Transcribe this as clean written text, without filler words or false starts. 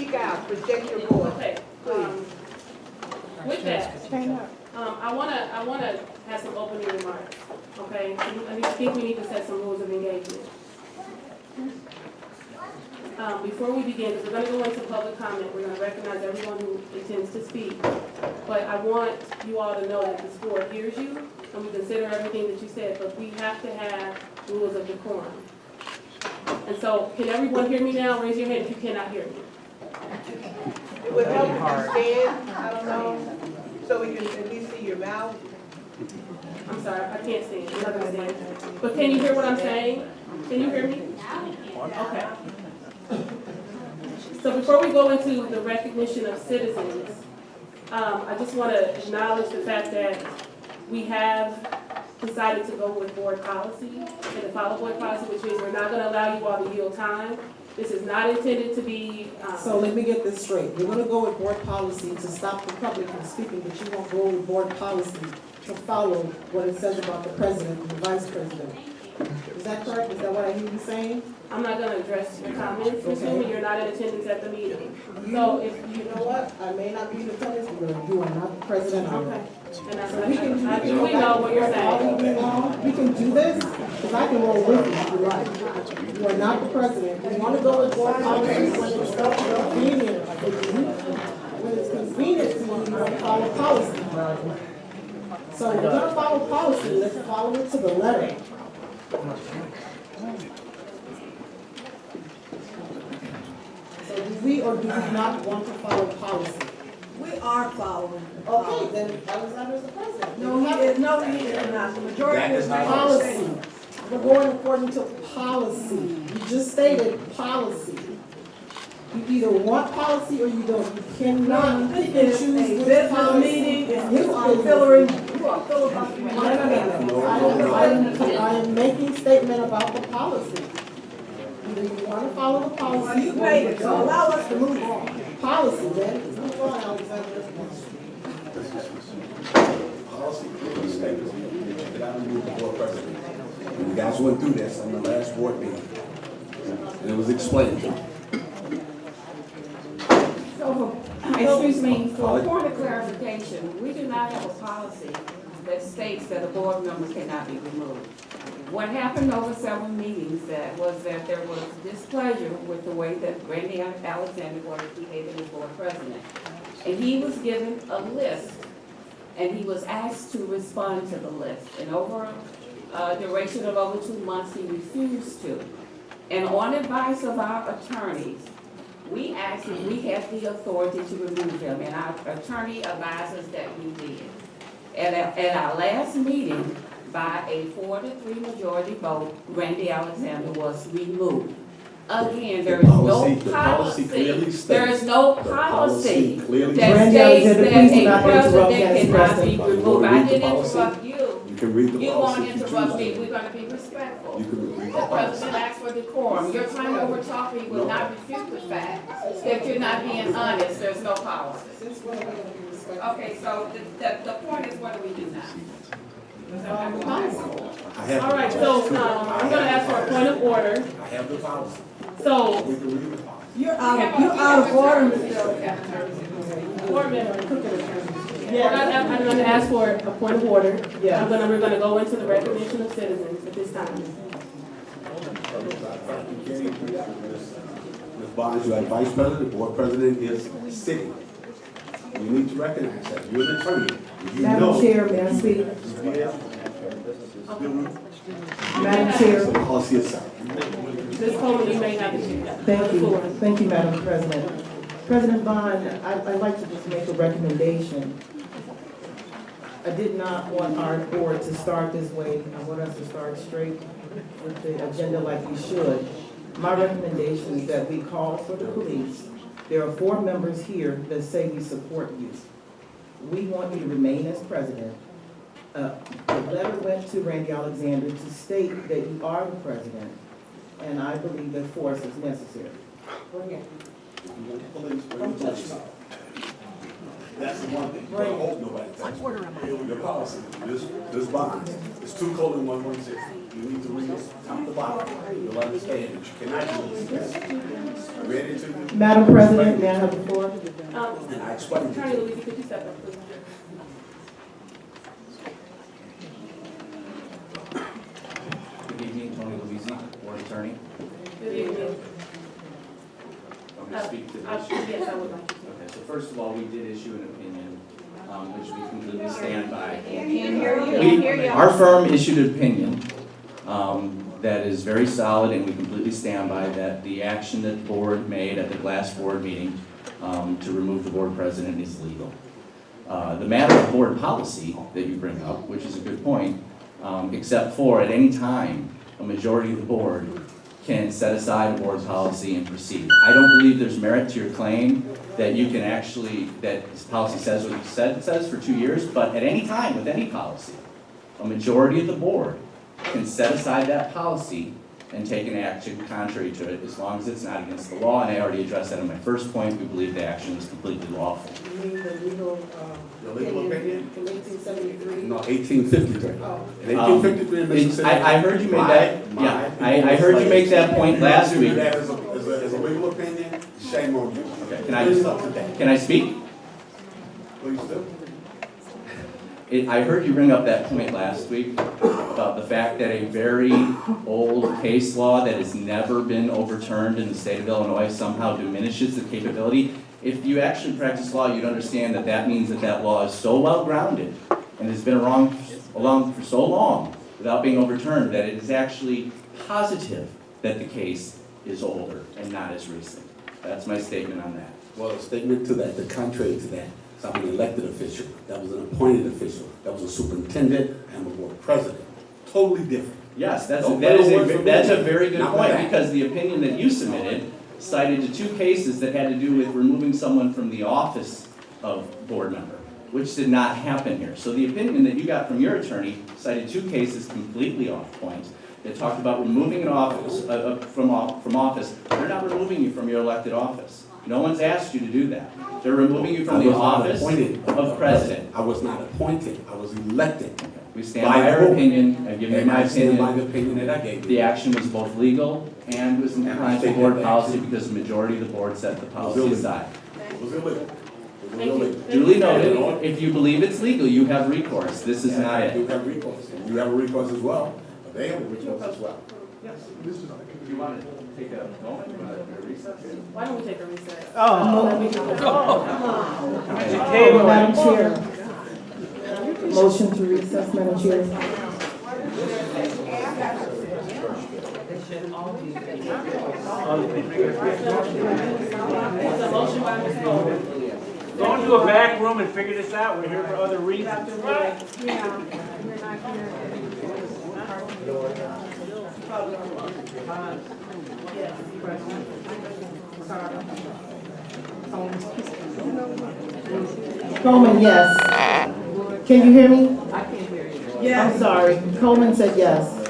speak out, project your voice. Okay, with that, I wanna have some opening remarks, okay? I think we need to set some rules of engagement. Before we begin, because we're gonna go into public comment, we're gonna recognize everyone who intends to speak. But I want you all to know that this board hears you, and we consider everything that you said, but we have to have rules of decorum. And so, can everyone hear me now? Raise your hand if you cannot hear me. It would help if you stand, I don't know, so we can at least see your mouth. I'm sorry, I can't stand, I'm not gonna stand. But can you hear what I'm saying? Can you hear me? Okay. So before we go into the recognition of citizens, I just want to acknowledge the fact that we have decided to go with board policy and to follow board policy, which means we're not going to allow you all to yield time. This is not intended to be. So let me get this straight. You're going to go with board policy to stop the public from speaking, but you won't go with board policy to follow what it says about the president and the vice president. Is that correct? Is that what I hear you saying? I'm not going to address your comments, assuming you're not in attendance at the meeting. So if you know what, I may not be in attendance, but you are not the president. Okay. And that's what We can I do. We know what you're saying. We can do this, because I can roll with you if you like. You are not the president. We want to go with board policy when it's convenient for you. When it's convenient to you, you want to follow policy. So we're going to follow policy. Let's follow it to the letter. So do we or do we not want to follow policy? We are following. Okay, then Alexander's the president. No, he is not. The majority is not. Policy. We're going according to policy. You just stated policy. You either want policy or you don't. You cannot pick and It's choose a which business policy. meeting, His and you are business. filibustering. I am making statement about the policy. Either you want to follow the policy. Well, you or made you it, so don't. allow us to move on. Policy, then. Move on, Alexander. Policy clearly states that I remove the board president. And you guys went through this on the last board meeting. And it was explained. So, excuse me, for a point of clarification, we do not have a policy that states that a board member cannot be removed. What happened over several meetings was that there was displeasure with the way that Randy Alexander was behaving as board president. And he was given a list, and he was asked to respond to the list. And over a duration of over 2 months, he refused to. And on advice of our attorneys, we asked if we had the authority to remove him, and our attorney advised us that we did. At our last meeting, by a 4-3 majority vote, Randy Alexander was removed. Again, there is no policy, there is no policy that states that a president cannot be removed. I didn't interrupt you. You can read the You policy. won't interrupt me, we're gonna be respectful. You can read The the policy. president asked for decorum. Your time over talking will not refute the fact that you're not being honest, there's no policy. Okay, so the point is, what do we do now? I have All the right, policy. so I'm going to ask for a point of order. I have the policy. So, We can read the policy. You're out of order, Mr. board member, I'm going to ask for a point of order. Yeah. We're going to go into the recognition of citizens at this time. Ms. Barnes, you are vice president, the board president is sitting. You need to recognize that. You're an attorney. You Madam know. Chair, may I speak? Yeah. Madam Chair. The policy is set. Ms. Coleman, you may have the floor. Thank you, Madam President. President Bond, I'd like to just make a recommendation. I did not want our board to start this way. I want us to start straight with the agenda like we should. My recommendation is that we call for the police. There are 4 members here that say we support you. We want you to remain as president. The letter went to Randy Alexander to state that you are the president, and I believe that force is necessary. Bring it. Don't touch me. That's the one thing. I hope nobody touches it. Your policy, this bond, it's 2:116. You need to read it top to bottom. You'll understand that you cannot do this. Ready to? Madam President, may I have the floor? And I explained it to Attorney you. Luigi, could you step up, please? Good evening, Tony Luizzi, Board Attorney. Good evening. I'm going to speak to the issue. Yes, I would like you to. Okay, so first of all, we did issue an opinion, which we completely stand by. Our firm issued an opinion that is very solid, and we completely stand by that the action that the board made at the last board meeting to remove the board president is legal. The matter of board policy that you bring up, which is a good point, except for at any time, a majority of the board can set aside a board policy and proceed. I don't believe there's merit to your claim that you can actually, that this policy says what it says for 2 years, but at any time with any policy, a majority of the board can set aside that policy and take an action contrary to it as long as it's not against the law, and I already addressed that in my first point. We believe the action is completely lawful. You mean the legal, Your legal opinion? from 1873? No, 1853. In Um, 1853 in Mississippi. I heard you made that, yeah, I heard you make that point last week. That as a legal opinion, shame on you. Okay, Can can I speak? Please do. I heard you bring up that point last week about the fact that a very old case law that has never been overturned in the state of Illinois somehow diminishes the capability. If you actually practice law, you'd understand that that means that that law is so well grounded and has been along for so long without being overturned that it is actually positive that the case is older and not as recent. That's my statement on that. Well, a statement to that, the contrary to that, so I'm an elected official, that was an appointed official, that was a superintendent and a board president. Totally different. Yes, that's Don't a very good Not point, that. because the opinion that you submitted cited to 2 cases that had to do with removing someone from the office of board member, which did not happen here. So the opinion that you got from your attorney cited 2 cases completely off point that talked about removing an office, from office. They're not removing you from your elected office. No one's asked you to do that. They're removing you from I the was not office appointed. of president. I was not appointed, I was elected. We stand by our opinion, I've given you And my I stand by opinion. the opinion that I gave The you. action was both legal and was in And I compliance with think board that policy action- because the majority of the board set the policy illegal. aside. It was illegal. It was Thank you. illegal. Duly noted, if you believe it's legal, you have recourse. This is And not I it. do have recourse, and you have a recourse as well, but they have a recourse as well. Do you want to take a moment, a recess? Why don't we take a recess? Madam Chair. Motion to recess, Madam Chair. There's a motion by Ms. Goldman. Go into a back room and figure this out. We're here for other reasons. Coleman, yes. Can you hear me? I can't hear you. Yeah. I'm sorry. Coleman said yes.